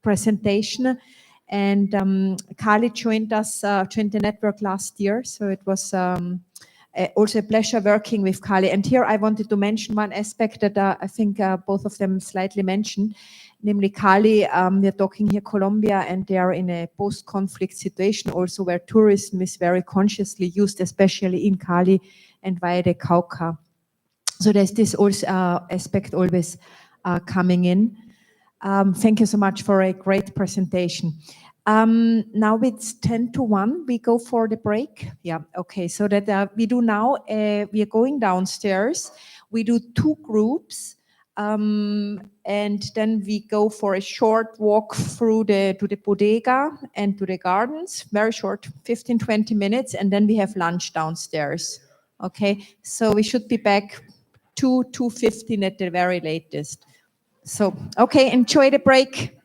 Speaker 10: presentation. And Kali joined us, joined the network last year. So it was also a pleasure working with Kali. And here I wanted to mention one aspect that I think both of them slightly mentioned, namely Kali, we're talking here Colombia, and they are in a post-conflict situation also where tourism is very consciously used, especially in Cali and via the Cauca. So there's this also aspect always coming in. Thank you so much for a great presentation. Now it's 10 to 1. We go for the break. Yeah, okay. So that we do now, we are going downstairs. We do 2 groups. And then we go for a short walk through to the bodega and to the gardens, very short, 15, 20 minutes. And then we have lunch downstairs. Okay, so we should be back 2:15 at the very latest. So, okay, enjoy the break.